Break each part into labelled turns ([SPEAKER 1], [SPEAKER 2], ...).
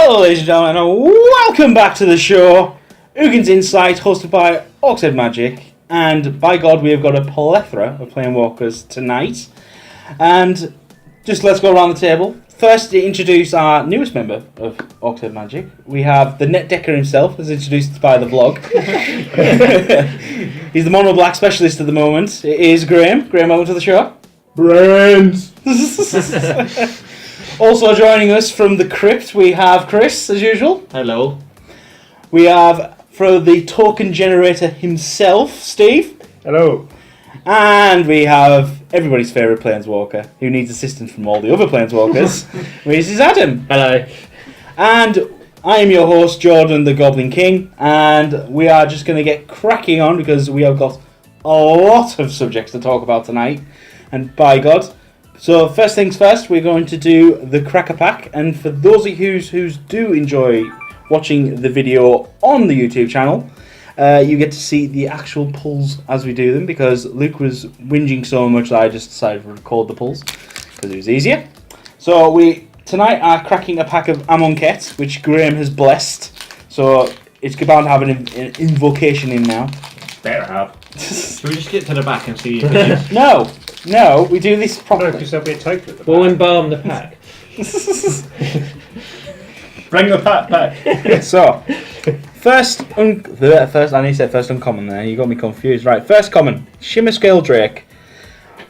[SPEAKER 1] Hello ladies and gentlemen, and welcome back to the show. Ugins Insight, hosted by WotC Magic, and by God we have got a plethora of Planewalkers tonight. And just let's go around the table. First, to introduce our newest member of WotC Magic, we have the Net Decker himself, as introduced by the vlog. He's the mono black specialist at the moment. It is Graham. Graham, welcome to the show.
[SPEAKER 2] Brains!
[SPEAKER 1] Also joining us from the crypt, we have Chris, as usual.
[SPEAKER 3] Hello.
[SPEAKER 1] We have, for the token generator himself, Steve.
[SPEAKER 2] Hello.
[SPEAKER 1] And we have everybody's favourite Planeswalker, who needs assistance from all the other Planeswalkers, which is Adam.
[SPEAKER 3] Hello.
[SPEAKER 1] And I am your host, Jordan, the Goblin King, and we are just going to get cracking on because we have got a lot of subjects to talk about tonight, and by God. So first things first, we're going to do the Cracker Pack, and for those of you who do enjoy watching the video on the YouTube channel, you get to see the actual pulls as we do them, because Luke was whinging so much that I just decided to record the pulls because it was easier. So we tonight are cracking a pack of Amonkhet, which Graham has blessed, so it's bound to have an invocation in now.
[SPEAKER 3] Better have. Should we just get to the back and see?
[SPEAKER 1] No, we do this
[SPEAKER 2] No,
[SPEAKER 1] properly.
[SPEAKER 2] because there'll be a token at the
[SPEAKER 3] We'll
[SPEAKER 2] back.
[SPEAKER 3] embalm the pack.
[SPEAKER 2] Bring the pack back.
[SPEAKER 1] So, first uncommon there, you got me confused. Right, first common, Shimmer Scale Drake.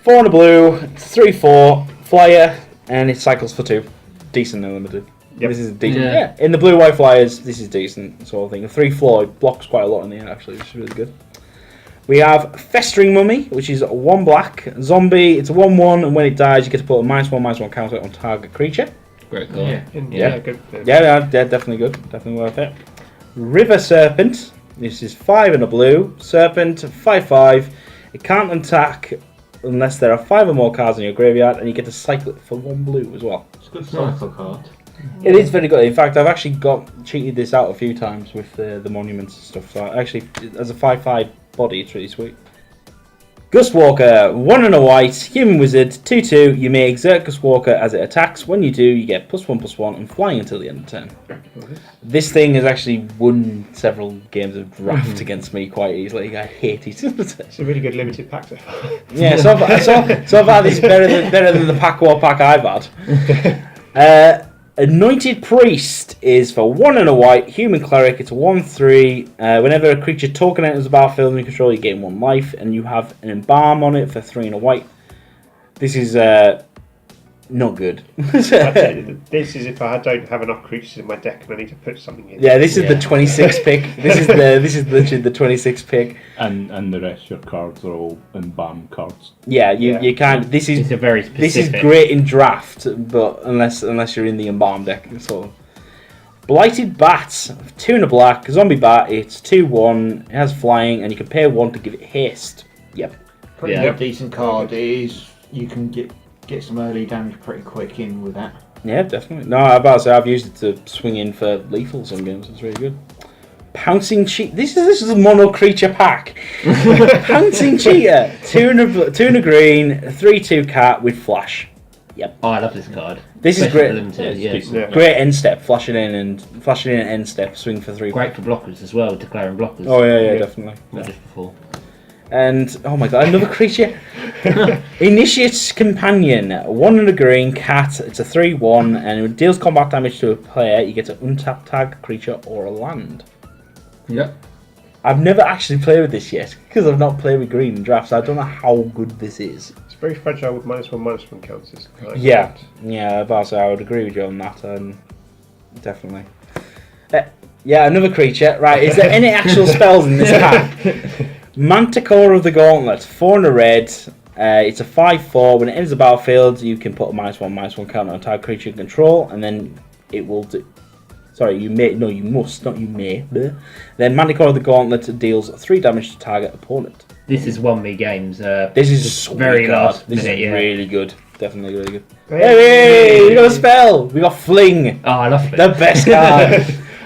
[SPEAKER 1] 4 and a blue, 3/4, flyer, and it cycles for 2. Decent and limited.
[SPEAKER 2] Yep.
[SPEAKER 1] This is decent.
[SPEAKER 3] Yeah.
[SPEAKER 1] Yeah, in the blue-white flyers, this is decent sort of thing. A 3/4 blocks quite a lot in the end, actually, which is really good. We have Festering Mummy, which is 1 black. Zombie, it's a 1/1, and when it dies, you get to put a -1/-1 counter on target creature.
[SPEAKER 3] Great card.
[SPEAKER 2] Yeah, good.
[SPEAKER 1] Yeah, definitely good. Definitely worth it. River Serpent. This is 5 and a blue. Serpent, 5/5. It can't attack unless there are 5 or more cards in your graveyard, and you get to cycle it for 1 blue as well.
[SPEAKER 3] It's a good cycle card.
[SPEAKER 1] It is very good. In fact, I've actually cheated this out a few times with the monuments and stuff. So actually, as a 5/5 body, it's really sweet. Gustwalker, 1 and a white, human wizard, 2/2. You may exert Gustwalker as it attacks. When you do, you get +1/+1 and flying until the end of turn. This thing has actually won several games of draft against me quite easily. I hate it.
[SPEAKER 2] It's a really good limited pack so far.
[SPEAKER 1] Yeah, so far this is better than the pack war pack I've had. Anointed Priest is for 1 and a white, human cleric. It's a 1/3. Whenever a creature token enters the battlefield under control, you gain 1 life, and you have an embalm on it for 3 and a white. This is not good.
[SPEAKER 2] This is if I don't have enough creatures in my deck and I need to put something in.
[SPEAKER 1] Yeah, this is the 26 pick. This is literally the 26 pick.
[SPEAKER 4] And the rest of your cards are all embalm cards.
[SPEAKER 1] Yeah, you can't. This is
[SPEAKER 3] It's a very specific.
[SPEAKER 1] This is great in draft, but unless you're in the embalm deck. So, Blighted Bat, 2 and a black, zombie bat. It's 2/1. It has flying, and you can pay 1 to give it haste. Yep.
[SPEAKER 5] Pretty decent card. It is. You can get some early damage pretty quick in with that.
[SPEAKER 1] Yeah, definitely. No, I'm about to say I've used it to swing in for lethal some games. It's really good. Pouncing Cheetah. This is a mono creature pack. Pouncing Cheetah, 2 and a green, 3/2 cat with flash. Yep.
[SPEAKER 3] Oh, I love this card.
[SPEAKER 1] This is
[SPEAKER 3] Especially
[SPEAKER 1] great.
[SPEAKER 3] for limited,
[SPEAKER 2] Yeah.
[SPEAKER 1] Great end step, flashing in at end step, swing for 3.
[SPEAKER 3] Great for blockers as well, declaring blockers.
[SPEAKER 1] Oh yeah, definitely.
[SPEAKER 3] Not just before.
[SPEAKER 1] And oh my god, another creature. Initiate's Companion, 1 and a green cat. It's a 3/1, and it deals combat damage to a player. You get to untap tag creature or a land.
[SPEAKER 3] Yep.
[SPEAKER 1] I've never actually played with this yet because I've not played with green in drafts. I don't know how good this is.
[SPEAKER 2] It's very fragile with -1/-1 counters.
[SPEAKER 1] Yeah, I would agree with you on that. Definitely. Yeah, another creature. Right, is there any actual spells in this pack? Manticore of the Gauntlet, 4 and a red. It's a 5/4. When it enters the battlefield, you can put a -1/-1 counter on target creature you control, and then it will do. Sorry, you must, not you may. Bleh. Then Manticore of the Gauntlet deals 3 damage to target opponent.
[SPEAKER 3] This is 1v games.
[SPEAKER 1] This is
[SPEAKER 3] very last
[SPEAKER 1] This
[SPEAKER 3] minute,
[SPEAKER 1] is
[SPEAKER 3] yeah.
[SPEAKER 1] really good. Definitely really good. Hey, we got a spell. We got Fling.
[SPEAKER 3] Oh, I love it.
[SPEAKER 1] The best card.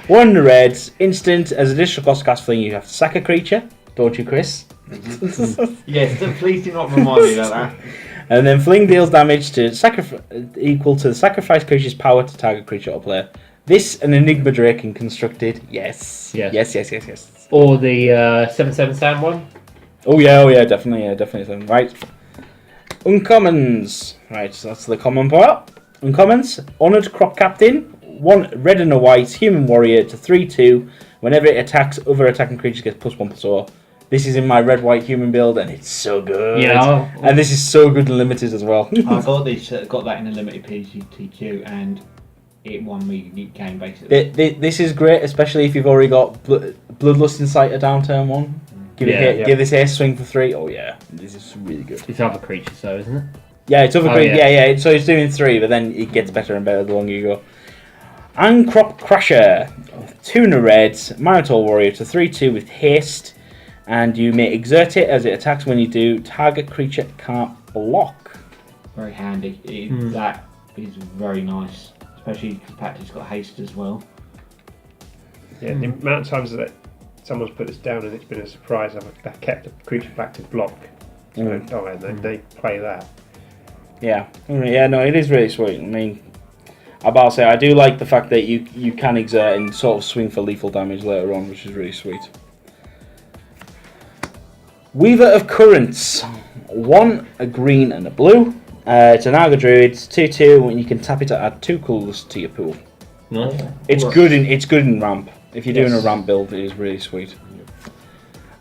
[SPEAKER 1] 1 red, instant. As additional cost to cast Fling, you have to sack a creature. Don't you, Chris?
[SPEAKER 5] Yes, please do not remind me about that.
[SPEAKER 1] And then Fling deals damage to equal to the sacrifice creature's power to target creature or player. This an Enigma Draken constructed. Yes.
[SPEAKER 3] Yes.
[SPEAKER 1] Yes.
[SPEAKER 3] Or the 7/7 Sand one.
[SPEAKER 1] Oh yeah, definitely. Right. Uncommons. Right, so that's the common part. Uncommons. Honoured Crop Captain. 1 red and a white human warrior to 3/2. Whenever it attacks, other attacking creatures get +1/+4. This is in my red-white human build, and it's so good.
[SPEAKER 3] Yeah.
[SPEAKER 1] And this is so good and limited as well.
[SPEAKER 5] I got that in a limited PGTQ, and it won me the game basically.
[SPEAKER 1] This is great, especially if you've already got Bloodlust Inciter down turn 1. Give this ace swing for 3. Oh yeah, this is really good.
[SPEAKER 3] It's other creatures, though, isn't it?
[SPEAKER 1] Yeah, it's other
[SPEAKER 3] Oh,
[SPEAKER 1] creatures.
[SPEAKER 3] yeah.
[SPEAKER 1] Yeah. So it's doing 3, but then it gets better and better the longer you go. And Crop Crusher, 2 and a red, Minotaur Warrior to 3/2 with haste, and you may exert it as it attacks. When you do, target creature can't block.
[SPEAKER 5] Very handy. That is very nice, especially because Patrick's got haste as well.
[SPEAKER 2] Yeah, the amount of times that someone's put this down and it's been a surprise, I've kept the creature back to block. So and then they play that.
[SPEAKER 1] Yeah, no, it is really sweet. I mean, about to say, I do like the fact that you can exert and sort of swing for lethal damage later on, which is really sweet. Weaver of Currents, 1 a green and a blue. It's an Naga Druid, 2/2, and you can tap it to add 2 colours to your pool.
[SPEAKER 3] Nice.
[SPEAKER 1] It's good in ramp. If you're doing a ramp build, it is really sweet.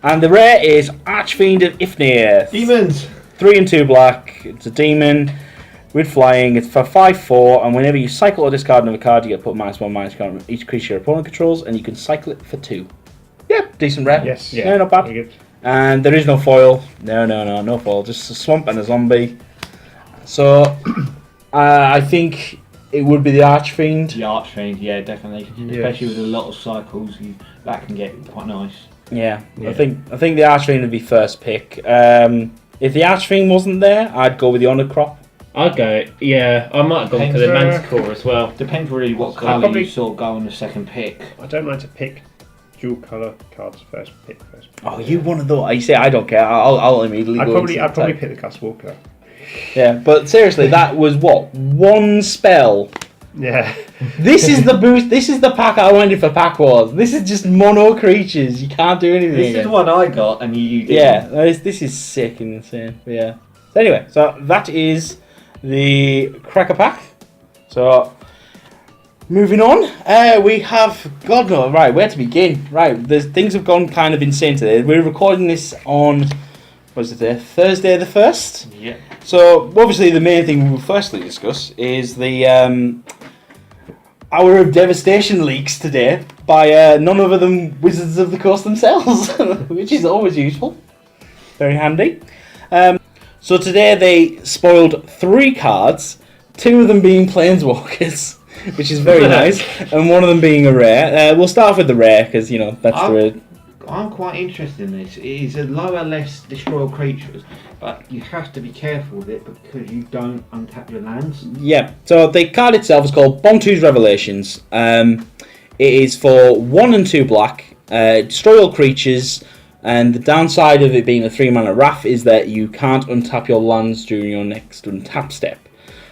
[SPEAKER 1] And the rare is Archfiend of Ifnir.
[SPEAKER 5] Demons!
[SPEAKER 1] 3 and 2 black. It's a demon with flying. It's for 5/4, and whenever you cycle or discard another card, you get put -1/-1 on each creature your opponent controls, and you can cycle it for 2. Yeah, decent rare.
[SPEAKER 2] Yes.
[SPEAKER 1] Yeah, not bad.
[SPEAKER 2] Very good.
[SPEAKER 1] And there is no foil. No foil. Just a swamp and a zombie. So, I think it would be the Archfiend.
[SPEAKER 5] The Archfiend, yeah, definitely.
[SPEAKER 2] Yes.
[SPEAKER 5] Especially with a lot of cycles, that can get quite nice.
[SPEAKER 1] Yeah. I think the Archfiend would be first pick. If the Archfiend wasn't there, I'd go with the Honor Crop.
[SPEAKER 3] I'd go, yeah, I might have gone for the Manticore as well.
[SPEAKER 5] Depends really what colour
[SPEAKER 2] probably-
[SPEAKER 5] you sort of go on the second pick.
[SPEAKER 2] I don't like to pick dual colour cards first.
[SPEAKER 1] Oh, you one of those? You say I don't care. I'll immediately
[SPEAKER 2] I'd
[SPEAKER 1] go.
[SPEAKER 2] probably
[SPEAKER 1] into the type.
[SPEAKER 2] pick the Gus Walker.
[SPEAKER 1] Yeah, but seriously, that was what 1 spell.
[SPEAKER 2] Yeah.
[SPEAKER 1] This is the boost. This is the pack I wanted for Pack Wars. This is just mono creatures. You can't do anything.
[SPEAKER 5] This is
[SPEAKER 1] again.
[SPEAKER 5] the one I got, and you did.
[SPEAKER 1] Yeah, this is sick and insane. But yeah. So anyway, so that is the Cracker Pack. So moving on, we have God knows right where to begin. Right, things have gone kind of insane today. We're recording this on Thursday the 1st.
[SPEAKER 5] Yeah.
[SPEAKER 1] So obviously the main thing we will firstly discuss is the Hour of Devastation leaks today by none other than Wizards of the Coast themselves, which is always useful. Very handy. So today they spoiled 3 cards, 2 of them being Planeswalkers, which is very nice, and 1 of them being a rare. We'll start off with the rare, because, you know, that's the...
[SPEAKER 5] I'm quite interested in this. It is a lower, less destroy creatures, but you have to be careful with it because you don't untap your lands.
[SPEAKER 1] Yeah, so the card itself is called Bontu's Revelations. It is for 1 and 2 black, destroy all creatures, and the downside of it being a 3-mana Wrath is that you can't untap your lands during your next untap step.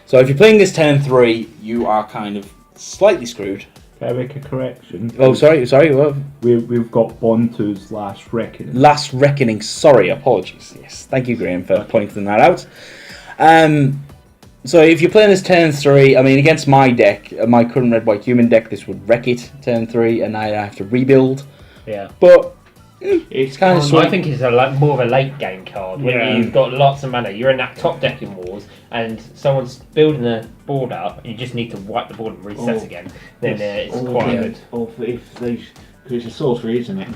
[SPEAKER 1] So if you're playing this turn 3, you are kind of slightly screwed.
[SPEAKER 4] Can I make a correction?
[SPEAKER 1] Oh, sorry, what?
[SPEAKER 4] We've got Bontu's Last Reckoning.
[SPEAKER 1] Last Reckoning, sorry, apologies. Yes, thank you, Graham, for pointing that out. So if you're playing this turn 3, I mean, against my deck, my current red-white human deck, this would wreck it turn 3, and I have to rebuild.
[SPEAKER 3] Yeah.
[SPEAKER 1] But it's kind of sweet.
[SPEAKER 3] I think it's more of a late game card when you've got lots of mana. You're in that top deck in Wars, and someone's building a board up, and you just need to wipe the board and reset again. Then it's quite good.
[SPEAKER 5] Or if because it's a sorcery, isn't it?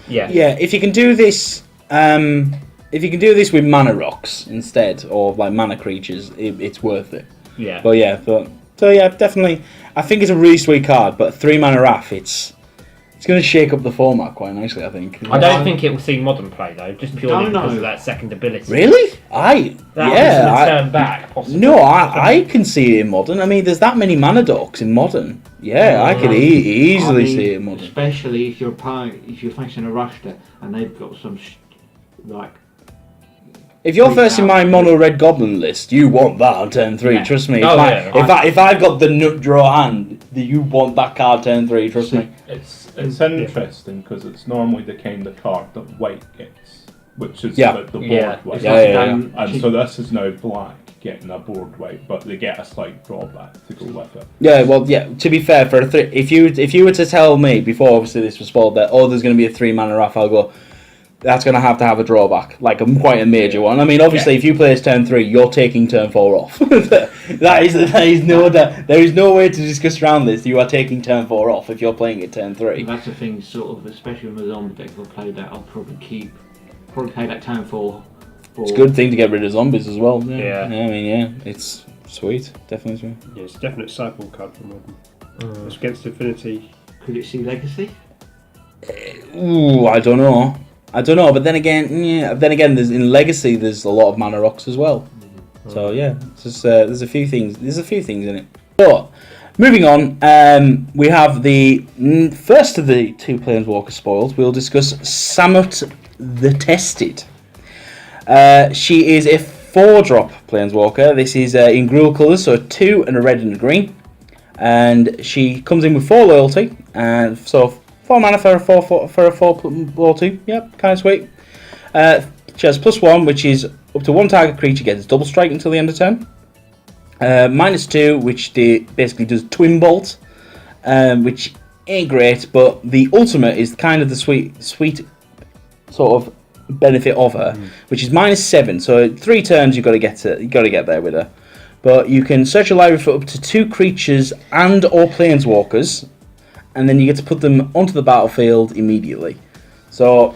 [SPEAKER 3] Yeah.
[SPEAKER 1] Yeah, if you can do this, with mana rocks instead, or like mana creatures, it's worth it.
[SPEAKER 3] Yeah.
[SPEAKER 1] So definitely, I think it's a really sweet card. But 3-mana Wrath, it's going to shake up the format quite nicely, I think.
[SPEAKER 3] I don't think it will see modern play though, just purely because of that second ability.
[SPEAKER 1] Really?
[SPEAKER 3] Turn back. Possibly.
[SPEAKER 1] No, I can see it in modern. I mean, there's that many mana dorks in modern. Yeah, I could easily see it in modern.
[SPEAKER 5] Especially if you're facing a Rushter and they've got some
[SPEAKER 1] If you're first in my mono red goblin list, you want that on turn 3.
[SPEAKER 5] Yeah.
[SPEAKER 1] Trust me.
[SPEAKER 3] Oh,
[SPEAKER 1] if I've got the nut draw hand, you want that card turn 3. Trust me.
[SPEAKER 4] It's interesting because it's normally the kind of card that white gets, which is
[SPEAKER 1] Yeah.
[SPEAKER 4] the board
[SPEAKER 3] Yeah.
[SPEAKER 4] white.
[SPEAKER 1] Yeah.
[SPEAKER 4] And so this is now black getting a board white, but they get a slight drawback to go with it.
[SPEAKER 1] Yeah, well, yeah. To be fair, for a if you were to tell me before, obviously this was spoiled, that there's going to be a 3 mana Wrath, I'll go. That's going to have a drawback, like quite a major one. I mean, obviously, if you play as turn 3, you're taking turn 4 off. There is no way to discuss around this. You are taking turn 4 off if you're playing it turn 3.
[SPEAKER 5] That's the thing, sort of, especially with the zombie deck. If I play that, I'll probably play that turn 4.
[SPEAKER 1] It's a good thing to get rid of zombies as well.
[SPEAKER 2] Yeah.
[SPEAKER 1] I mean, it's sweet, definitely sweet.
[SPEAKER 2] Yeah, it's a definite sideboard card for Modern. It's against Infinity.
[SPEAKER 5] Could it see Legacy?
[SPEAKER 1] Ooh, I don't know. But then again, there's in Legacy there's a lot of mana rocks as well. So yeah, it's just, there's a few things. There's a few things in it. But moving on, we have the first of the 2 Planeswalker spoils. We'll discuss Samut the Tested. She is a 4-drop Planeswalker. This is in Gruul colours, so a 2 and a red and a green. And she comes in with 4 loyalty, and so 4 mana for a 4 loyalty. Yep, kind of sweet. She has +1, which is up to 1 target creature gets double strike until the end of turn. -2, which basically does twin bolt, which ain't great, but the ultimate is kind of the sweet sort of benefit of her, which is -7. So 3 turns you got to get there with her. But you can search your library for up to 2 creatures and or planeswalkers, and then you get to put them onto the battlefield immediately. So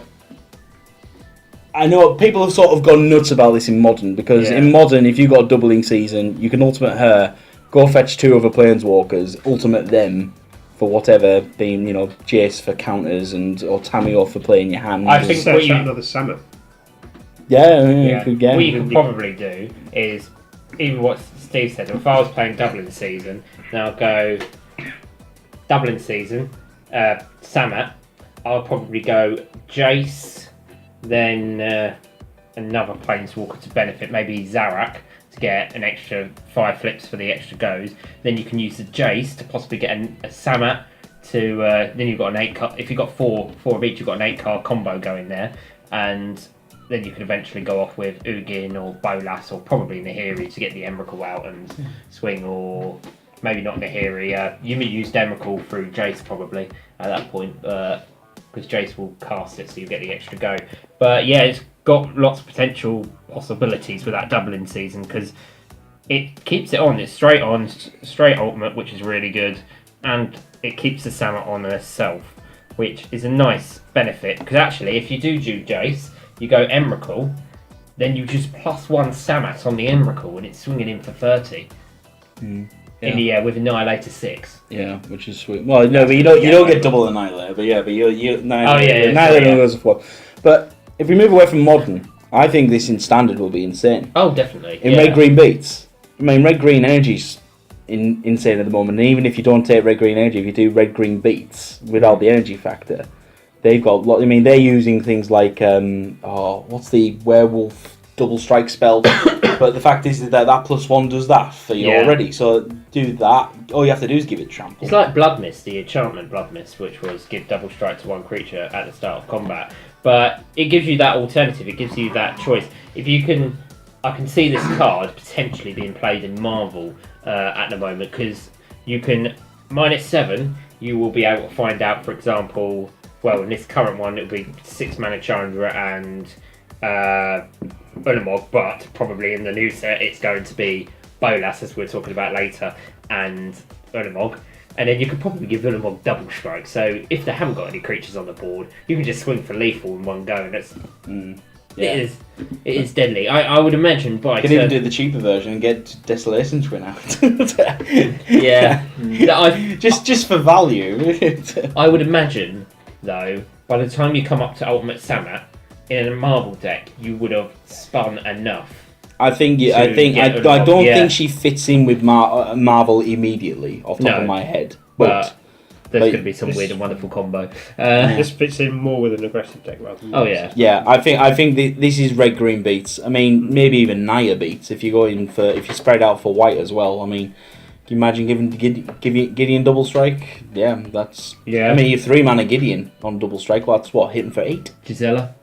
[SPEAKER 1] I know people have sort of gone nuts about this in Modern, because in Modern, if you got a doubling season, you can ultimate her, go fetch 2 other planeswalkers, ultimate them for whatever, being, Jace for counters or Tamio for playing your hand.
[SPEAKER 3] I think
[SPEAKER 2] Search
[SPEAKER 3] what you-
[SPEAKER 2] out another Samut.
[SPEAKER 3] Yeah.
[SPEAKER 1] Good game.
[SPEAKER 3] What you could probably do is, even what Steve said, if I was playing Dublin season, then I'll go Dublin season, Samut, I'll probably go Jace, then another Planeswalker to benefit, maybe Zarak, to get an extra 5 flips for the extra goes. Then you can use the Jace to possibly get a Samut to, then you've got an 8 card, if you've got 4 of each, you've got an 8 card combo going there, and then you could eventually go off with Ugin or Bolas or probably Nahiri to get the Emrakul out and swing, or maybe not Nahiri. You may use Emrakul through Jace probably at that point, because Jace will cast it so you get the extra go. But yeah, it's got lots of potential possibilities with that doubling season, because it keeps it on. It's straight on, straight ultimate, which is really good, and it keeps the Samut on herself, which is a nice benefit. Because actually, if you do Jace, you go Emrakul, then you just +1 Samut on the Emrakul, and it's swinging in for 30. In the air with Annihilator 6.
[SPEAKER 1] Yeah, which is sweet. Well, no, but you don't get double Annihilator, but Annihilator
[SPEAKER 3] Annihilator
[SPEAKER 1] goes for 4. But if we move away from Modern, I think this in Standard will be insane.
[SPEAKER 3] Oh, definitely.
[SPEAKER 1] In Red Green Beats, I mean, Red Green Energy's insane at the moment. And even if you don't take Red Green Energy, if you do Red Green Beats without the energy factor, they've got. I mean, they're using things like what's the werewolf double strike spell? But the fact is that +1 does that for you already. So do that. All you have to do is give it trample.
[SPEAKER 3] It's like Blood Mist, the enchantment Blood Mist, which was give double strike to 1 creature at the start of combat. But it gives you that alternative. It gives you that choice. If you can, I can see this card potentially being played in Marvel at the moment, because you can -7. You will be able to find out, for example, well, in this current one, it'll be 6 mana Chandra and Ulamog, but probably in the new set, it's going to be Bolas, as we're talking about later, and Ulamog. And then you could probably give Ulamog double strike. So if they haven't got any creatures on the board, you can just swing for lethal in one go, and that's it is deadly. I would imagine by
[SPEAKER 1] you can even do the cheaper version and get Desolation Twin out.
[SPEAKER 3] Yeah,
[SPEAKER 1] just for value.
[SPEAKER 3] I would imagine though, by the time you come up to Ultimate Samut in a Marvel deck, you would have spun enough.
[SPEAKER 1] I don't think she fits in with Marvel immediately off the top of my head. But
[SPEAKER 3] there's going to be some weird and wonderful combo.
[SPEAKER 2] This fits in more with an aggressive deck rather than.
[SPEAKER 3] Oh yeah.
[SPEAKER 1] Yeah, I think this is red green beats. I mean, maybe even Naya beats if you go in for if you spread out for white as well. I mean, you imagine giving Gideon double strike? Yeah, that's.
[SPEAKER 2] Yeah.
[SPEAKER 1] I mean, you 3-mana Gideon on double strike. Well, that's what, hitting for 8?
[SPEAKER 3] Gisela.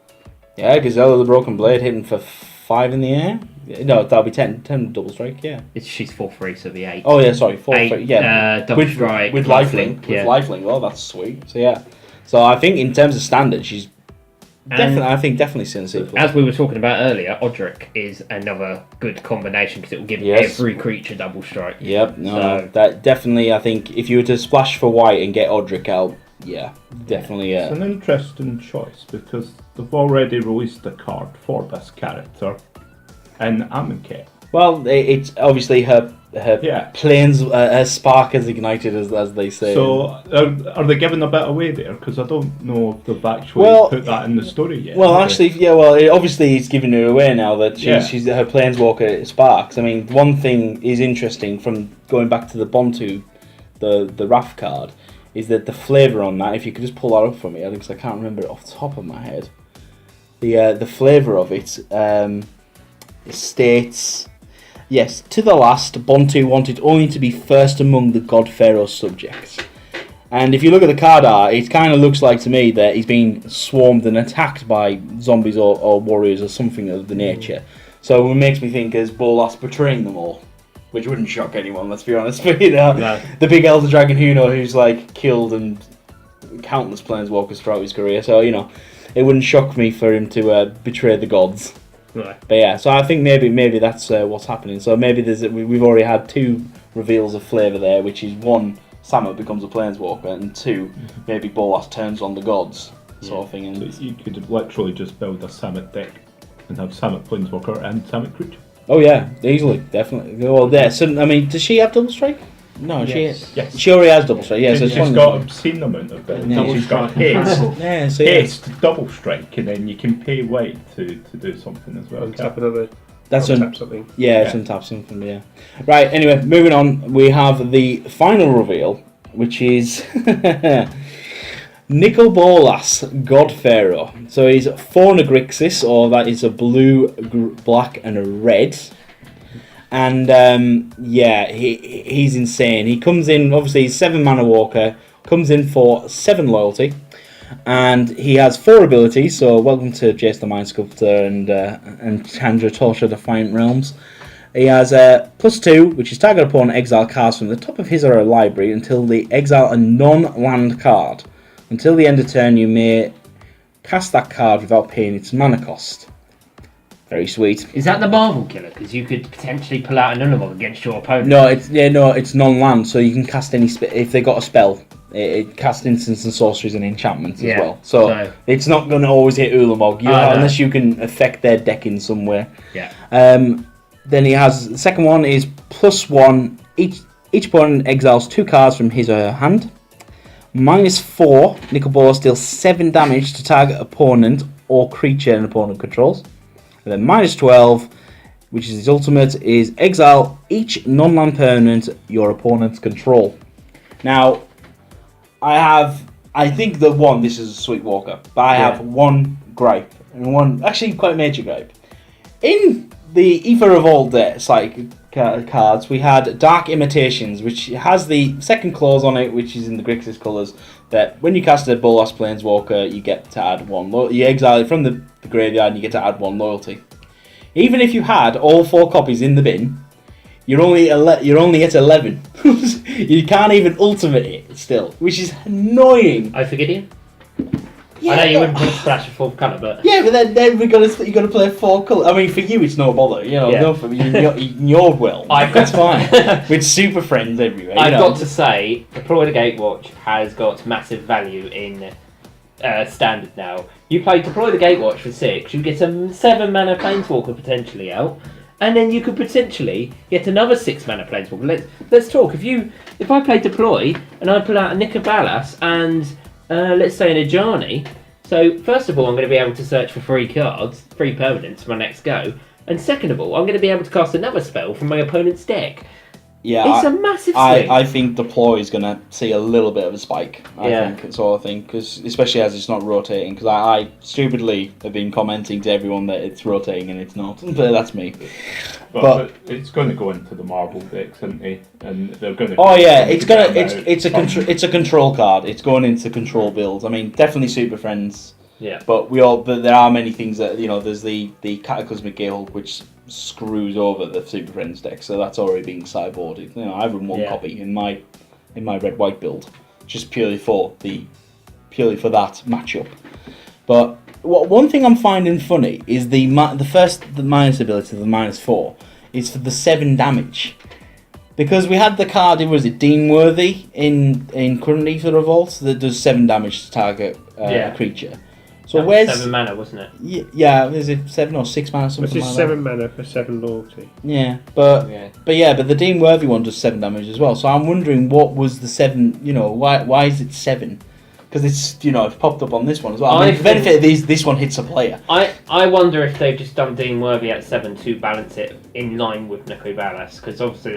[SPEAKER 1] Yeah, Gazelle the Broken Blade hitting for 5 in the air. No, that'll be 10 double strike. Yeah.
[SPEAKER 3] She's 4/3, so the 8.
[SPEAKER 1] Oh yeah, sorry, 4.
[SPEAKER 3] 8,
[SPEAKER 1] Yeah,
[SPEAKER 3] double strike.
[SPEAKER 1] with lifelink.
[SPEAKER 3] Yeah.
[SPEAKER 1] With lifelink. Oh, that's sweet. So yeah. So I think in terms of standard, she's definitely Sin Sequel.
[SPEAKER 3] As we were talking about earlier, Odric is another good combination because it will give every creature double strike.
[SPEAKER 1] Yep, no,
[SPEAKER 3] So-
[SPEAKER 1] that definitely. I think if you were to splash for white and get Odric out, yeah, definitely.
[SPEAKER 4] It's an interesting choice because they've already released a card for this character in Amonkhet.
[SPEAKER 1] Well, it's obviously her planes, her spark has ignited, as they say.
[SPEAKER 4] So are they giving a bit away there? Because I don't know if they've actually put that in the story yet.
[SPEAKER 1] Well,
[SPEAKER 4] have they?
[SPEAKER 1] actually, yeah. Well, obviously, it's giving her away now that she's her planeswalker sparks. I mean, one thing is interesting from going back to the Bontu, the Wrath card, is that the flavour on that. If you could just pull that up for me, because I can't remember it off the top of my head. The flavour of it states. Yes, to the last, Bontu wanted only to be first among the God Pharaoh's subjects. And if you look at the card art, it kind of looks like to me that he's being swarmed and attacked by zombies or warriors or something of the nature. So it makes me think is Bolas betraying them all. Which wouldn't shock anyone, let's be honest. But,
[SPEAKER 2] No.
[SPEAKER 1] The big Elder Dragon Huno who's like killed and countless planeswalkers throughout his career. So, it wouldn't shock me for him to betray the gods.
[SPEAKER 2] Right.
[SPEAKER 1] But yeah, so I think maybe that's what's happening. So maybe we've already had 2 reveals of flavour there, which is 1, Samet becomes a planeswalker, and 2, maybe Bolas turns on the gods, sort of thing. And
[SPEAKER 4] So you could literally just build a Samet deck and have Samet Planeswalker and Samet Creature.
[SPEAKER 1] oh yeah, easily, definitely. Well, there. So I mean, does she have double strike? No,
[SPEAKER 2] Yes.
[SPEAKER 1] she already has double strike. Yeah, so
[SPEAKER 4] She's
[SPEAKER 1] it's one-
[SPEAKER 4] got an obscene amount of it.
[SPEAKER 1] Yeah.
[SPEAKER 4] She's got haste,
[SPEAKER 1] Yeah, so yeah.
[SPEAKER 4] haste, double strike, and then you can pay white to do something as well.
[SPEAKER 2] Untap another.
[SPEAKER 1] That's
[SPEAKER 2] untap something.
[SPEAKER 1] Yeah, it's untap something, yeah. Right, anyway, moving on, we have the final reveal, which is Nicol Bolas, God Pharaoh. So he's 4 Grixis, or that is a blue, black, and a red. And he's insane. He comes in, obviously, he's 7 mana walker, comes in for 7 loyalty. And he has 4 abilities, so welcome to Jace the Mind Sculptor and Chandra Torture Defiant Realms. He has +2, which is target opponent exile cards from the top of his or her library until they exile a non-land card. Until the end of turn, you may cast that card without paying its mana cost. Very sweet.
[SPEAKER 3] Is that the Marvel killer? Because you could potentially pull out an Unimog against your opponent.
[SPEAKER 1] No, it's non-land, so you can cast any if they got a spell. It casts instants and sorceries and enchantments as well. So it's not going to always hit Ulamog, unless you can affect their deck in some way.
[SPEAKER 3] Yeah.
[SPEAKER 1] Then he has the second one is +1. Each opponent exiles 2 cards from his or her hand. -4. Nicol Bolas deals 7 damage to target opponent or creature an opponent controls. And then -12, which is his ultimate, is exile each non-land permanent your opponents control. Now, I think that this is a sweet walker, but I have one gripe, and one actually quite major gripe. In the Ether of Old cards, we had Dark Imitations, which has the second clause on it, which is in the Grixis colours, that when you cast a Bolas Planeswalker, you get to add 1. You exile it from the graveyard, and you get to add 1 loyalty. Even if you had all 4 copies in the bin, you're only at 11. You can't even ultimate it still, which is annoying.
[SPEAKER 3] Oh, for Gideon?
[SPEAKER 1] Yeah,
[SPEAKER 3] I know you wouldn't put a splash of 4 colour, but...
[SPEAKER 1] Yeah, but then you got to play 4 colour. I mean, for you, it's no bother. No, for me, in your will. That's fine. With super friends everywhere.
[SPEAKER 3] I've got to say, Deploy the Gatewatch has got massive value in standard now. You play Deploy the Gatewatch for 6, you get a 7 mana Planeswalker potentially out, and then you could potentially get another 6 mana Planeswalker. Let's talk. If I play Deploy and I pull out a Nicol Bolas and let's say an Ajani, so first of all I'm going to be able to search for 3 cards, 3 permanents for my next go, and second of all I'm going to be able to cast another spell from my opponent's deck.
[SPEAKER 1] Yeah,
[SPEAKER 3] It's a massive swing.
[SPEAKER 1] I think deploy is going to see a little bit of a spike. I think, because especially as it's not rotating. Because I stupidly have been commenting to everyone that it's rotating and it's not, but that's me.
[SPEAKER 4] But it's going to go into the marble decks, isn't it? And they're going to.
[SPEAKER 1] Oh yeah, it's a control card. It's going into control builds. I mean, definitely Super Friends.
[SPEAKER 3] Yeah.
[SPEAKER 1] But there are many things that there's the Cataclysmic Gearhulk which screws over the Super Friends deck, so that's already being sideboarded. I've run one copy in my red white build, just purely for that matchup. But one thing I'm finding funny is the minus ability, the -4, is for the 7 damage. Because we had the card, was it Deanworthy in current Ether Revolt that does 7 damage to target creature. So where's
[SPEAKER 3] 7 mana, wasn't it?
[SPEAKER 1] Yeah, is it 7 or 6 mana? Something
[SPEAKER 2] Which is
[SPEAKER 1] like
[SPEAKER 2] 7 mana for 7 loyalty.
[SPEAKER 1] Yeah, but the Dean Worthy one does 7 damage as well. So I'm wondering what was the 7. Why is it 7? Because it's it's popped up on this one as well. I mean, the benefit of this one hits a player.
[SPEAKER 3] I wonder if they've just done Dean Worthy at 7 to balance it in line with Nico Ballas, because obviously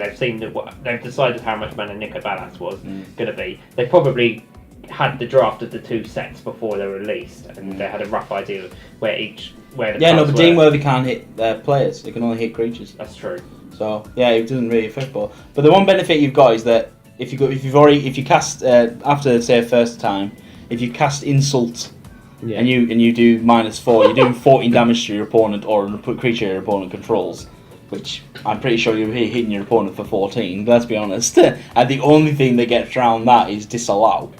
[SPEAKER 3] they've decided how much mana Nico Ballas was going to be. They probably had the draft of the 2 sets before they were released, and they had a rough idea of where the
[SPEAKER 1] but Dean Worthy can't hit players. It can only hit creatures.
[SPEAKER 3] That's true.
[SPEAKER 1] So it doesn't really affect ball. But the one benefit you've got is that if you cast after say first time, if you cast Insult and you do -4, you're doing 14 damage to your opponent or a creature your opponent controls, which I'm pretty sure you're hitting your opponent for 14. Let's be honest. And the only thing that gets around that is disallow.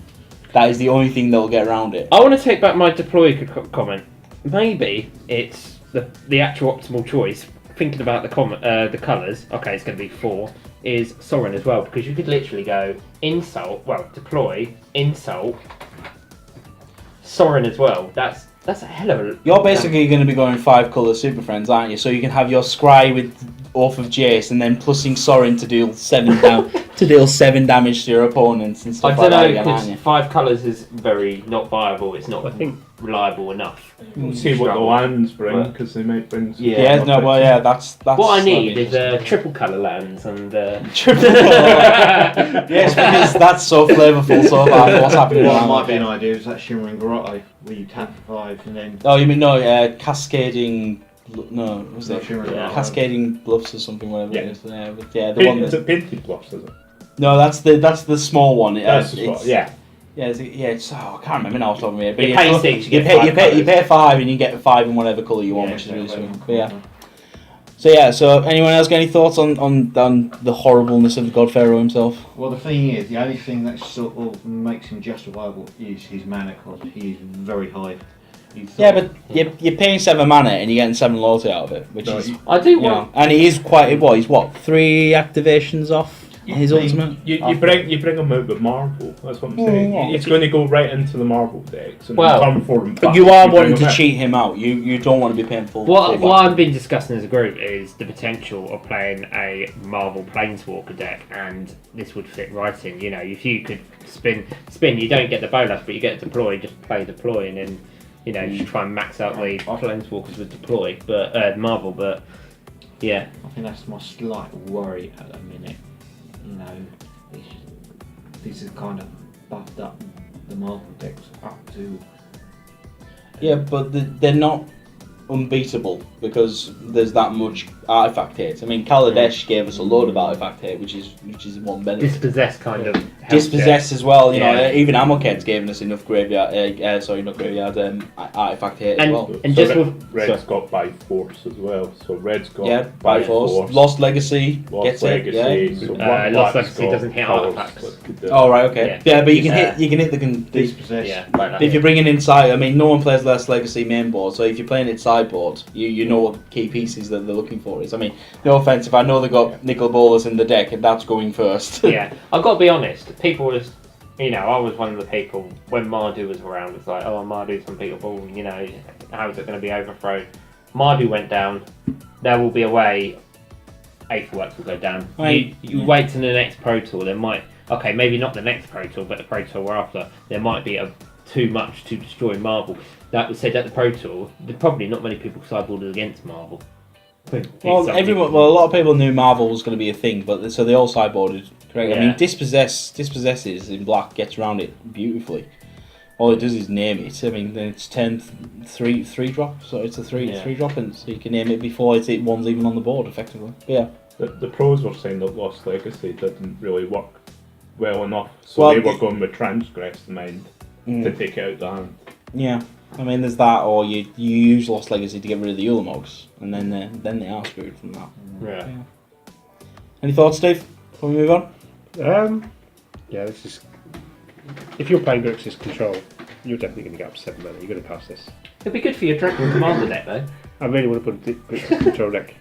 [SPEAKER 1] That is the only thing that'll get around it.
[SPEAKER 3] I want to take back my deploy comment. Maybe it's the actual optimal choice. Thinking about the colours, okay, it's going to be 4. Is Sorin as well, because you could literally go deploy, insult, Sorin as well. That's a hell of a.
[SPEAKER 1] You're basically going to be going 5 colour Super Friends, aren't you? So you can have your Scry with Oath of Jace, and then plussing Sorin to deal 7 damage to your opponents and stuff
[SPEAKER 3] I
[SPEAKER 1] like
[SPEAKER 3] don't
[SPEAKER 1] that.
[SPEAKER 3] know, because 5 colours is very not viable. It's not reliable enough.
[SPEAKER 4] We'll see what the lands bring, because they might bring.
[SPEAKER 1] That's
[SPEAKER 3] what I need is triple colour lands and.
[SPEAKER 1] Triple colour. Yes, because that's so flavourful so far. What's happening?
[SPEAKER 5] What might be an idea is that Shimmering Grotto, where you tap for 5 and then.
[SPEAKER 1] Oh, you mean cascading? No, was it cascading bluffs or something? Whatever it is. The one
[SPEAKER 4] that's painted bluffs, is it?
[SPEAKER 1] No, that's the small one.
[SPEAKER 4] That's the small, yeah.
[SPEAKER 1] Yeah, it's, I can't remember now off the top of my head. But
[SPEAKER 3] you pay 6,
[SPEAKER 1] you pay 5 and you get 5 in whatever colour you want, which is really sweet. So anyone else got any thoughts on the horribleness of the God Pharaoh himself?
[SPEAKER 5] Well, the thing is, the only thing that sort of makes him justifiable is his mana cost. He is very high.
[SPEAKER 1] But you're paying 7 mana and you're getting 7 loyalty out of it, which is
[SPEAKER 3] I do want.
[SPEAKER 1] And he is quite. He's 3 activations off his ultimate.
[SPEAKER 4] You bring him out with Marvel. That's what I'm saying. It's going to go right into the Marvel decks and turn for him.
[SPEAKER 1] But you are wanting to cheat him out. You don't want to be paying full.
[SPEAKER 3] What I've been discussing as a group is the potential of playing a Marvel Planeswalker deck, and this would fit right in. If you could spin, you don't get the bonus, but you get deploy. Just play deploy, and then. You try and max out the Planeswalkers with deploy, but Marvel, but yeah.
[SPEAKER 5] I think that's my slight worry at the minute. This is kind of buffed up the Marvel decks up to.
[SPEAKER 1] Yeah, but they're not unbeatable because there's that much artifact hit. I mean, Kaladesh gave us a load of artifact hit, which is one benefit.
[SPEAKER 3] Dispossess kind of.
[SPEAKER 1] Dispossess as well. Even Amoked's given us enough artifact hit as well.
[SPEAKER 3] And
[SPEAKER 4] so Red's got by force as well. So Red's got
[SPEAKER 1] by force. Lost Legacy gets
[SPEAKER 4] Legacy,
[SPEAKER 1] it.
[SPEAKER 4] So
[SPEAKER 3] Lost Legacy doesn't hit artifacts.
[SPEAKER 1] Oh right, okay. Yeah, but you can hit the
[SPEAKER 5] Dispossess.
[SPEAKER 1] If you're bringing inside, I mean, no one plays Lost Legacy main board, so if you're playing it sideboard, you know what key pieces that they're looking for is. I mean, no offense, if I know they got Nicol Bolas in the deck, and that's going first.
[SPEAKER 3] Yeah, I've got to be honest. People just, I was one of the people when Mardu was around. It's like, oh, Mardu's unbeatable. How is it going to be overthrown? Mardu went down. There will be a way. Aetherworks will go down. You wait till the next Pro Tour. There might, maybe not the next Pro Tour, but the Pro Tour after. There might be too much to destroy Marvel. That was said at the Pro Tour. There probably not many people sideboarded against Marvel.
[SPEAKER 1] Well, a lot of people knew Marvel was going to be a thing, but so they all sideboarded. Correct.
[SPEAKER 3] Yeah.
[SPEAKER 1] I mean, dispossesses in black gets around it beautifully. All it does is name it. I mean, then it's 3 drop, so it's a three drop, and so you can name it before one's even on the board, effectively. But yeah.
[SPEAKER 4] The pros were saying that Lost Legacy didn't really work well enough, so they were going with Transgressed Mind to take it out the hand.
[SPEAKER 1] Yeah. I mean, there's that, or you use Lost Legacy to get rid of the Ulamog's, and then they are screwed from that.
[SPEAKER 3] Yeah.
[SPEAKER 1] Any thoughts, Steve? Before we move on?
[SPEAKER 2] Yeah, this is. If you're playing Grixis Control, you're definitely going to get up to 7 mana. You're going to cast this.
[SPEAKER 3] It'd be good for your Dragon Commander deck, though.
[SPEAKER 2] I really want to put a Grixis Control deck.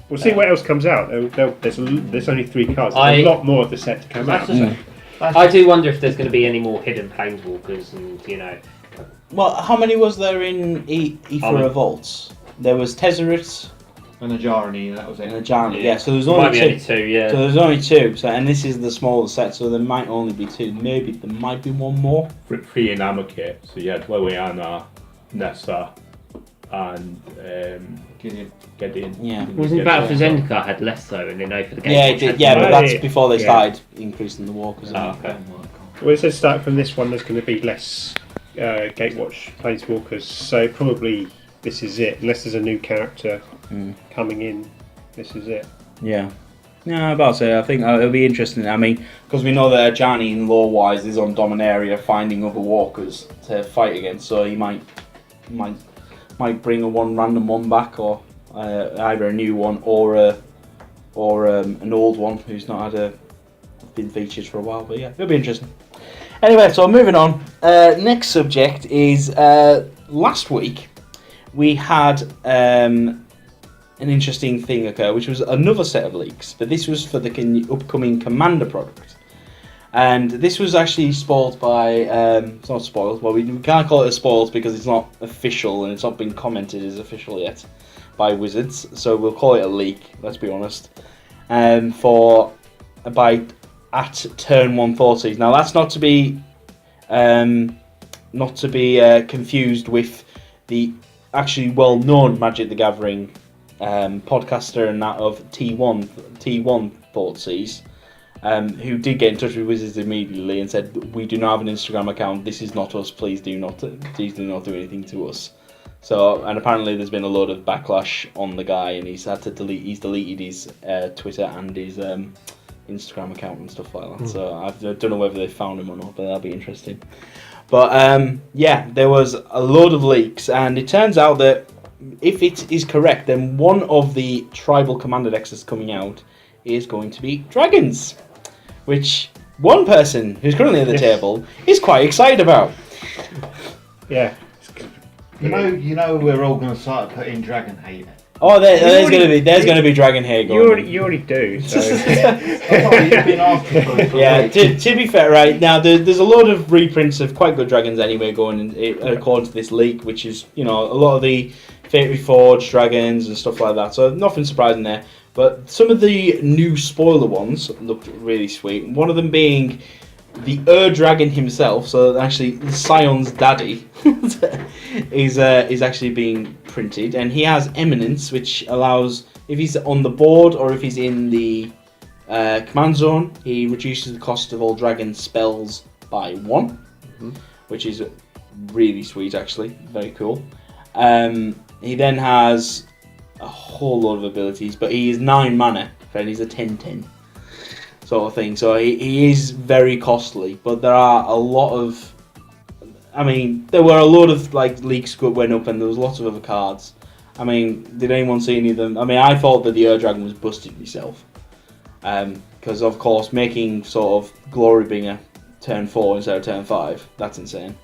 [SPEAKER 2] We'll see what else comes out. There's only 3 cards. There's a lot more of the set to come out.
[SPEAKER 3] I do wonder if there's going to be any more hidden Planeswalkers, and
[SPEAKER 1] Well, how many was there in Aether Revolts? There was Tezzeret
[SPEAKER 5] And a Jarny, that was it.
[SPEAKER 1] and a Jarny. Yeah, so there's
[SPEAKER 3] might
[SPEAKER 1] only
[SPEAKER 3] be
[SPEAKER 1] two.
[SPEAKER 3] only 2, yeah.
[SPEAKER 1] So there's only 2. So and this is the smaller set, so there might only be 2. Maybe there might be one more.
[SPEAKER 4] Free in Amonkhet, so you had Liliana, Nissa, and Gideon.
[SPEAKER 1] Yeah.
[SPEAKER 3] Wasn't Battle for Zendikar had less though, and then for the game.
[SPEAKER 1] Yeah, it did, yeah, but
[SPEAKER 2] more.
[SPEAKER 1] that's before they
[SPEAKER 2] Yeah.
[SPEAKER 1] started increasing the walkers.
[SPEAKER 3] Oh, okay.
[SPEAKER 2] Well, it says start from this one. There's going to be less Gatewatch Planeswalkers, so probably this is it. Unless there's a new character coming in, this is it.
[SPEAKER 1] Yeah. Yeah, about to say, I think it'll be interesting. I mean, because we know that Ajani, in lore-wise, is on Dominaria finding other walkers to fight against, so he might bring a random one back, or either a new one or an old one who's not been featured for a while. But yeah, it'll be interesting. Anyway, so moving on. Next subject is last week we had an interesting thing occur, which was another set of leaks, but this was for the upcoming Commander product. And this was actually spoiled by, it's not spoiled, well we can't call it a spoiled because it's not official and it's not been commented as official yet by Wizards, so we'll call it a leak, let's be honest, by at turn 140. Now that's not to be confused with the actually well-known Magic the Gathering podcaster and that of T1 Thoughtseize, who did get in touch with Wizards immediately and said, "We do not have an Instagram account. This is not us. Please do not do anything to us." So, and apparently there's been a load of backlash on the guy, and he's deleted his Twitter and his Instagram account and stuff like that. So I don't know whether they found him or not, but that'll be interesting. But yeah, there was a load of leaks, and it turns out that if it is correct, then one of the tribal commander decks that's coming out is going to be dragons, which one person who's currently at the table is quite excited about.
[SPEAKER 2] Yeah.
[SPEAKER 5] You know we're all going to start putting Dragon Hate.
[SPEAKER 1] Oh, there's going to be dragon hair going.
[SPEAKER 2] You already do. So.
[SPEAKER 5] I thought you've been asking for it.
[SPEAKER 1] Yeah, to be fair, right now there's a lot of reprints of quite good dragons anyway going in, according to this leak, which is a lot of the Fate Reforged dragons and stuff like that. So nothing surprising there. But some of the new spoiler ones looked really sweet. One of them being the Dragon himself. So actually, Sion's daddy is actually being printed, and he has Eminence, which allows, if he's on the board or if he's in the command zone, he reduces the cost of all dragon spells by 1, which is really sweet, actually. Very cool. He then has a whole lot of abilities, but he is 9 mana, and he's a 10/10 sort of thing. So he is very costly, but there are a lot of... I mean, there were a lot of leaks went up, and there was lots of other cards. I mean, did anyone see any of them? I mean, I thought that the Dragon was busted myself. Because, of course, making sort of Glorybringer turn 4 instead of turn 5, that's insane.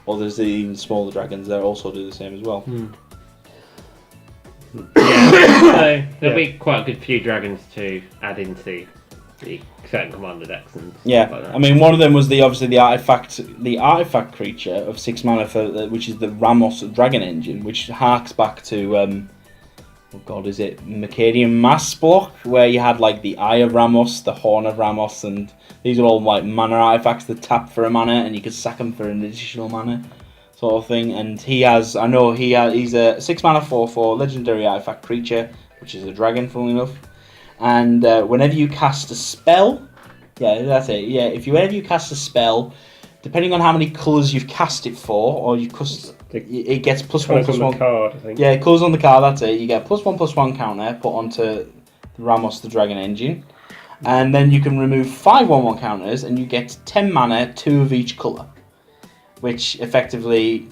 [SPEAKER 1] Or there's the even smaller dragons that also do the same as well.
[SPEAKER 3] So there'll be quite a good few dragons to add into the certain commander decks and stuff like that.
[SPEAKER 1] I mean, one of them was the artifact creature of 6 mana which is the Ramos Dragon Engine, which harks back to is it Mercadian Mass block, where you had the Eye of Ramos, the Horn of Ramos, and these are all mana artifacts that tap for a mana, and you could sack them for an additional mana. sort of thing. And he's a 6 mana 4/4 legendary artifact creature, which is a dragon, funnily enough. And whenever you cast a spell, that's it. Yeah, whenever you cast a spell, depending on how many colours you've cast it for, or it gets +1/+1
[SPEAKER 2] card, I think.
[SPEAKER 1] Yeah, it colours on the card. That's it. You get +1/+1 counter put onto the Ramos the Dragon engine, and then you can remove 5 1/1 counters, and you get 10 mana, 2 of each colour, which effectively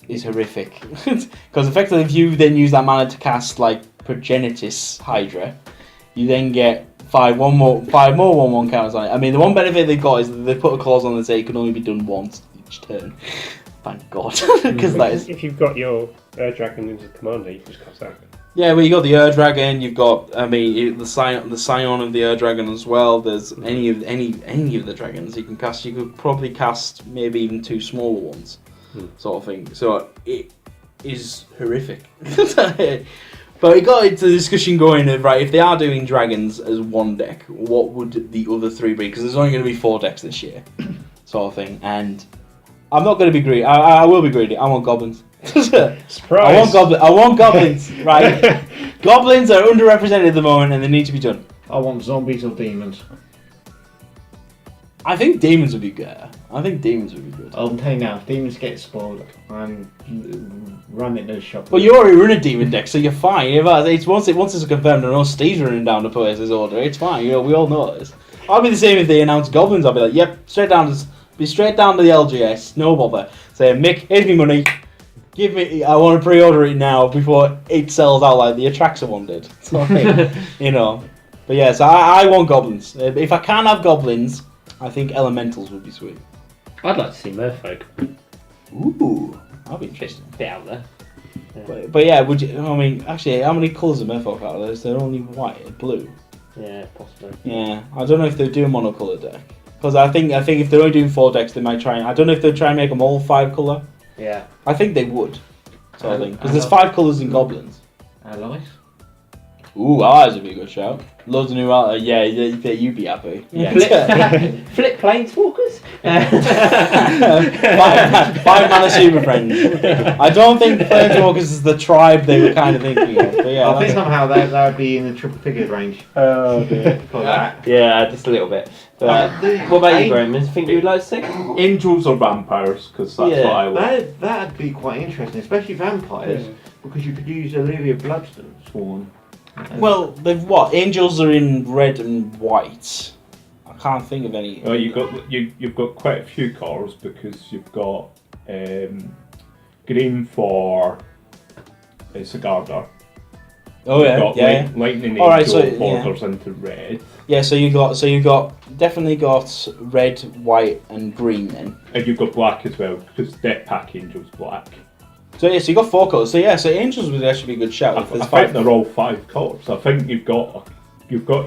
[SPEAKER 1] is horrific. Because effectively, if you then use that mana to cast like Progenitus Hydra, you then get 5 more 1/1 counters on it. I mean, the one benefit they've got is that they put a clause on that say it can only be done once each turn. Thank God, because that is.
[SPEAKER 2] If you've got your Dragon into the commander, you can just cast that.
[SPEAKER 1] Yeah, well, you got the Dragon. You've got, the Scion of the Dragon as well. There's any of the dragons you can cast. You could probably cast maybe even 2 smaller ones, sort of thing. So it is horrific. But it got into the discussion going of, right, if they are doing dragons as one deck, what would the other 3 be? Because there's only going to be 4 decks this year, sort of thing. And I'm not going to be greedy. I will be greedy. I want goblins.
[SPEAKER 2] Surprise!
[SPEAKER 1] I want goblins, right? Goblins are underrepresented at the moment and they need to be done.
[SPEAKER 5] I want zombies or demons.
[SPEAKER 1] I think demons would be good.
[SPEAKER 5] I'll tell you now, if demons get spoiled, I'm running the shop.
[SPEAKER 1] Well, you already run a demon deck, so you're fine. It's once it's confirmed, I know Steve's running down the player's order. It's fine. We all know this. I'll be the same if they announce goblins. I'll be like, yep, straight down to the LGS, no bother. Say, Mick, here's me money. Give me. I want to pre-order it now before it sells out like the Atraxa one did. So, But yeah, so I want goblins. If I can't have goblins, I think elementals would be sweet.
[SPEAKER 3] I'd like to see Merfolk.
[SPEAKER 1] Ooh, that'd be interesting.
[SPEAKER 3] Bit out there. Yeah.
[SPEAKER 1] But yeah, actually, how many colours of Merfolk are there? Is there only white and blue?
[SPEAKER 3] Yeah, possibly.
[SPEAKER 1] Yeah, I don't know if they do a monocolour deck. Because I think if they're only doing 4 decks, they might try. I don't know if they'll try and make them all 5 colour.
[SPEAKER 3] Yeah.
[SPEAKER 1] I think they would. Sort of thing. Because there's 5 colours in goblins.
[SPEAKER 5] Allies?
[SPEAKER 1] Ooh, allies would be a good shout. Loads of new allies. Yeah, you'd be happy. Yeah.
[SPEAKER 3] Flip planeswalkers?
[SPEAKER 1] 5 mana super friends. I don't think planeswalkers is the tribe they were kind of thinking of. But yeah,
[SPEAKER 5] I think somehow that would be in the triple figure range.
[SPEAKER 1] Oh dear.
[SPEAKER 5] For that.
[SPEAKER 3] Yeah, just a little bit. But, what about you, Graham? Think you'd like to see?
[SPEAKER 4] Angels or vampires, because that's what I like.
[SPEAKER 5] That'd be quite interesting, especially vampires, because you could use Olivia Bloodsworn.
[SPEAKER 1] Well, angels are in red and white. I can't think of any.
[SPEAKER 4] Well, you've got quite a few colours because you've got green for Sigarda.
[SPEAKER 1] Oh yeah,
[SPEAKER 4] You've got lightning angel borders into red.
[SPEAKER 1] Yeah, so you definitely got red, white, and green then.
[SPEAKER 4] And you've got black as well because Death Pack Angel's black.
[SPEAKER 1] So yeah, so you got 4 colours. So yeah, so angels would actually be a good shout.
[SPEAKER 4] I think they're all 5 colours. I think you've got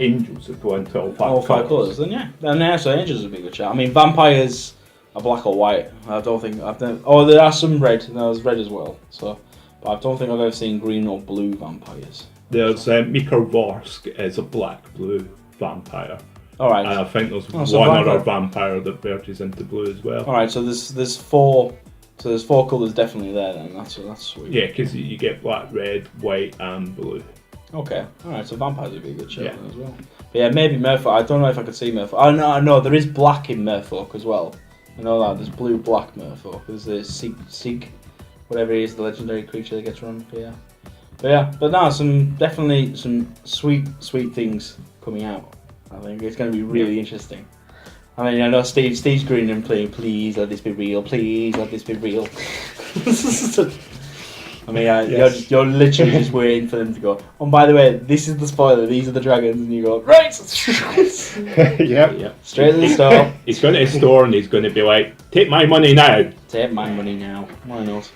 [SPEAKER 4] angels that go into all 5 colours.
[SPEAKER 1] All 5 colours, then yeah. So angels would be a good shout. I mean, vampires are black or white. I don't think there are some red. There's red as well. So, but I don't think I've ever seen green or blue vampires.
[SPEAKER 4] There's Mikor Vorsk is a black-blue vampire.
[SPEAKER 1] All right.
[SPEAKER 4] And I think there's one other vampire that verges into blue as well.
[SPEAKER 1] All right, so there's 4. So there's 4 colours definitely there then. That's sweet.
[SPEAKER 4] Yeah, because you get black, red, white, and blue.
[SPEAKER 1] Okay. All right. So vampires would be a good show as well. But yeah, maybe Merfolk. I don't know if I could see Merfolk. I know there is black in Merfolk as well. I know that there's blue-black Merfolk. There's the Sig, whatever it is, the legendary creature that gets run. But no, definitely some sweet things coming out. I think it's going to be really interesting. I mean, I know Steve's grinning and playing, please let this be real, please let this be real. I mean, yes. you're literally just waiting for them to go, oh, by the way, this is the spoiler, these are the dragons, and you go, right!
[SPEAKER 2] Yep.
[SPEAKER 1] Straight to the store.
[SPEAKER 4] He's going to the store and he's going to be like, take my money now.
[SPEAKER 1] Take my money now. Why not?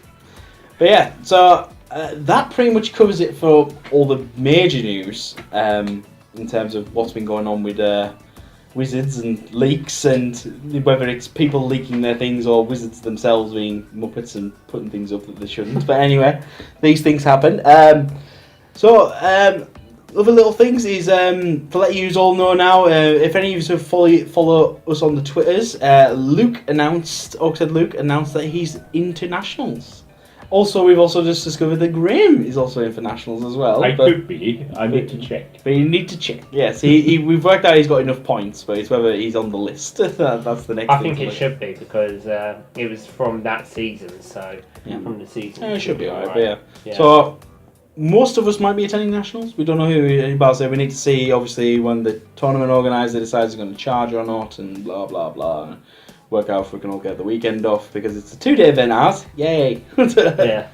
[SPEAKER 1] But yeah, so that pretty much covers it for all the major news in terms of what's been going on with Wizards and leaks, and whether it's people leaking their things or Wizards themselves being muppets and putting things up that they shouldn't. But anyway, these things happen. So other little things is to let you all know now, if any of you follow us on the Twitters, Luke announced that he's into nationals. Also, we've also just discovered that Graham is also in for nationals as well.
[SPEAKER 4] I could be. I need to check.
[SPEAKER 1] But you need to check. Yes, we've worked out he's got enough points, but it's whether he's on the list. That's the next
[SPEAKER 3] I
[SPEAKER 1] thing.
[SPEAKER 3] think it should be because it was from that season, so from the season.
[SPEAKER 1] It should be alright,
[SPEAKER 3] right.
[SPEAKER 1] but yeah. So, most of us might be attending nationals. We don't know who about it. We need to see, obviously, when the tournament organiser decides they're going to charge or not, and blah, blah, blah. And work out if we can all get the weekend off, because it's a 2-day event, ours. Yay!
[SPEAKER 3] Yeah.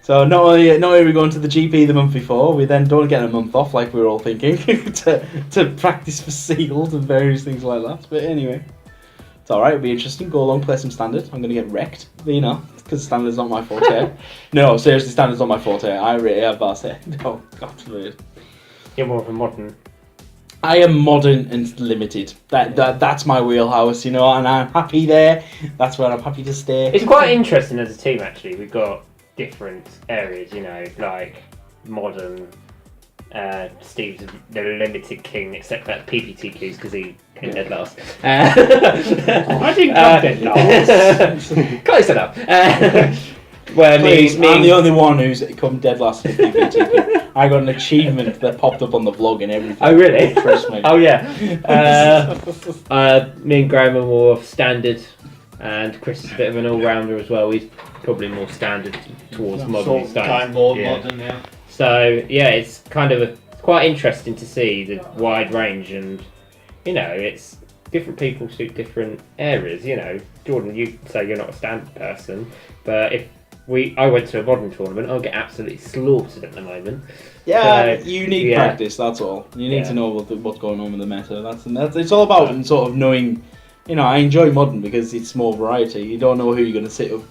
[SPEAKER 1] So not only are we going to the GP the month before, we then don't get a month off like we were all thinking to practice for sealed and various things like that. But anyway, it's alright, it'll be interesting. Go along, play some standard. I'm going to get wrecked, but you know, because standard's not my forte. No, seriously, standard's not my forte. I really have that say. No, God forbid.
[SPEAKER 3] You're more of a modern.
[SPEAKER 1] I am modern and limited. That's my wheelhouse, you know, and I'm happy there. That's where I'm happy to stay.
[SPEAKER 3] It's quite interesting as a team, actually. We've got different areas, you know, like modern. Steve's the limited king, except for PPTQs because he came dead last.
[SPEAKER 2] I didn't come dead last.
[SPEAKER 3] Close enough. Where
[SPEAKER 1] Please, I'm the only one who's come dead last in PPTQ. I got an achievement that popped up on the vlog and everything.
[SPEAKER 3] Oh really?
[SPEAKER 1] Trust me.
[SPEAKER 3] Oh yeah. Me and Graham are more standard, and Chris is a bit of an all-rounder as well. He's probably more standard towards modern styles.
[SPEAKER 5] Modern now.
[SPEAKER 3] So yeah, it's kind of quite interesting to see the wide range, and you know, it's different people suit different areas. You know, Jordan, you say you're not a standard person, but if I went to a modern tournament, I'll get absolutely slaughtered at the moment.
[SPEAKER 1] Yeah,
[SPEAKER 3] So,
[SPEAKER 1] you need practice. That's all. You need to know what's going on with the meta. That's it's all about sort of knowing. You know, I enjoy modern because it's more variety. You don't know who you're going to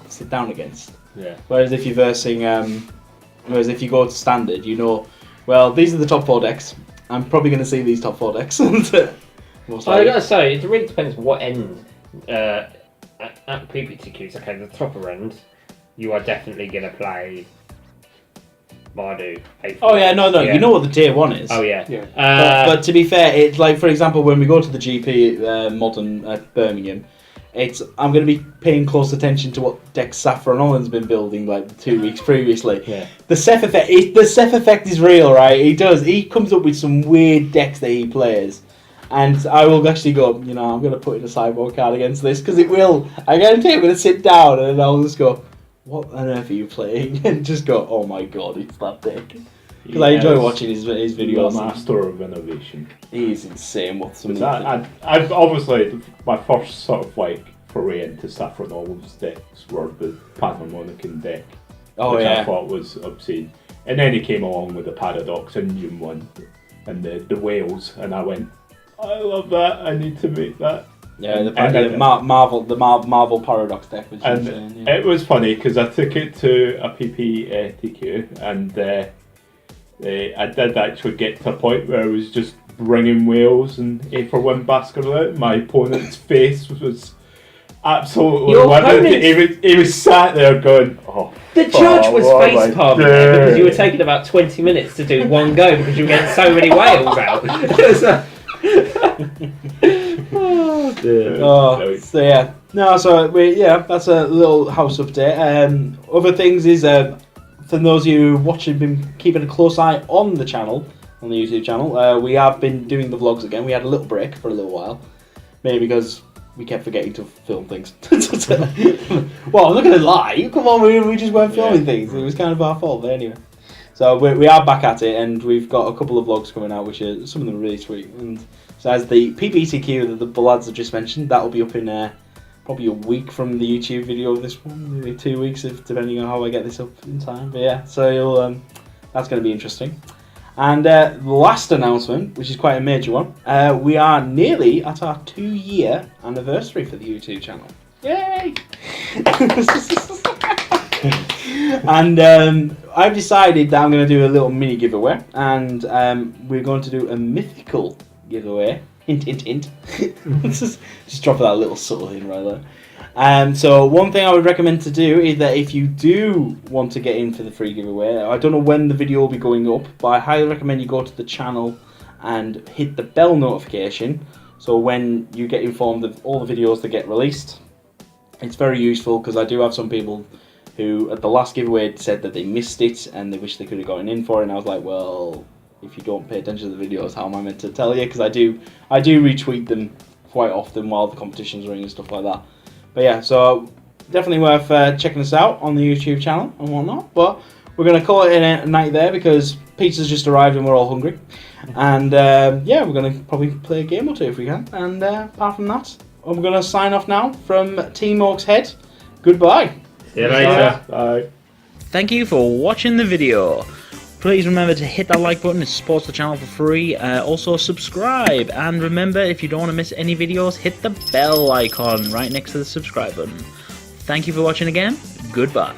[SPEAKER 1] sit down against.
[SPEAKER 3] Yeah.
[SPEAKER 1] Whereas if you're versing, whereas if you go to standard, you know, well, these are the top 4 decks. I'm probably going to see these top 4 decks. Most
[SPEAKER 3] I
[SPEAKER 1] likely.
[SPEAKER 3] gotta say, it really depends what end. At PPTQs, okay, the topper end, you are definitely going to play Mardu.
[SPEAKER 1] Oh yeah, no, you know what the tier 1 is.
[SPEAKER 3] Oh yeah.
[SPEAKER 1] But to be fair, it's like, for example, when we go to the GP modern at Birmingham, I'm going to be paying close attention to what deck Saffron Owen's been building like 2 weeks previously.
[SPEAKER 3] Yeah.
[SPEAKER 1] The Seth effect is real, right? He comes up with some weird decks that he plays. And I will actually go, you know, I'm going to put in a sideboard card against this, because it will. I guarantee I'm going to sit down and I'll just go, what on earth are you playing? And just go, oh my god, it's that deck. Because I enjoy watching his videos.
[SPEAKER 4] He's a master of innovation.
[SPEAKER 1] He is insane with some.
[SPEAKER 4] I've obviously, my first sort of like foray into Saffron Olive's decks were the Panharmonicon deck.
[SPEAKER 1] Oh
[SPEAKER 4] which
[SPEAKER 1] yeah.
[SPEAKER 4] I thought was obscene. And then he came along with the Paradox Indian one and the whales, and I went, I love that. I need to make that.
[SPEAKER 1] Yeah, the Marvel Paradox deck was insane. Yeah.
[SPEAKER 4] It was funny because I took it to a PPTQ and I did actually get to a point where I was just bringing whales and A for 1 baskets out. My opponent's face was absolutely livid. He was sat there going, oh.
[SPEAKER 3] The judge was face palming there because you were taking about 20 minutes to do one go because you were getting so many whales out. Oh dear.
[SPEAKER 1] So yeah. No, so that's a little house update. Other things is for those of you watching, been keeping a close eye on the channel, on the YouTube channel. We have been doing the vlogs again. We had a little break for a little while, maybe because we kept forgetting to film things. Well, I'm not gonna lie. Come on, we just weren't filming things. It was kind of our fault, but anyway. So we are back at it, and we've got a couple of vlogs coming out, which are some of them really sweet. And so as the PPTQ that the lads have just mentioned, that will be up in probably a week from the YouTube video of this one, maybe 2 weeks, depending on how I get this up in time. But yeah, so that's going to be interesting. And the last announcement, which is quite a major one, we are nearly at our 2-year anniversary for the YouTube channel. Yay! And I've decided that I'm going to do a little mini giveaway, and we're going to do a mythical giveaway. Hint, hint, hint. Just drop that little subtle in right there. So one thing I would recommend to do is that if you do want to get in for the free giveaway, I don't know when the video will be going up, but I highly recommend you go to the channel and hit the bell notification, so when you get informed of all the videos that get released. It's very useful because I do have some people who at the last giveaway said that they missed it and they wish they could have gotten in for it, and I was like, well, if you don't pay attention to the videos, how am I meant to tell you? Because I do retweet them quite often while the competition's running and stuff like that. But yeah, so definitely worth checking us out on the YouTube channel and whatnot. But we're going to call it a night there because pizza's just arrived and we're all hungry. And yeah, we're going to probably play a game or two if we can. And apart from that, I'm going to sign off now from Team Oak's Head. Goodbye.
[SPEAKER 3] See you later.
[SPEAKER 4] Bye.
[SPEAKER 1] Thank you for watching the video. Please remember to hit that like button, it supports the channel for free. Also subscribe, and remember, if you don't want to miss any videos, hit the bell icon right next to the subscribe button. Thank you for watching again. Goodbye.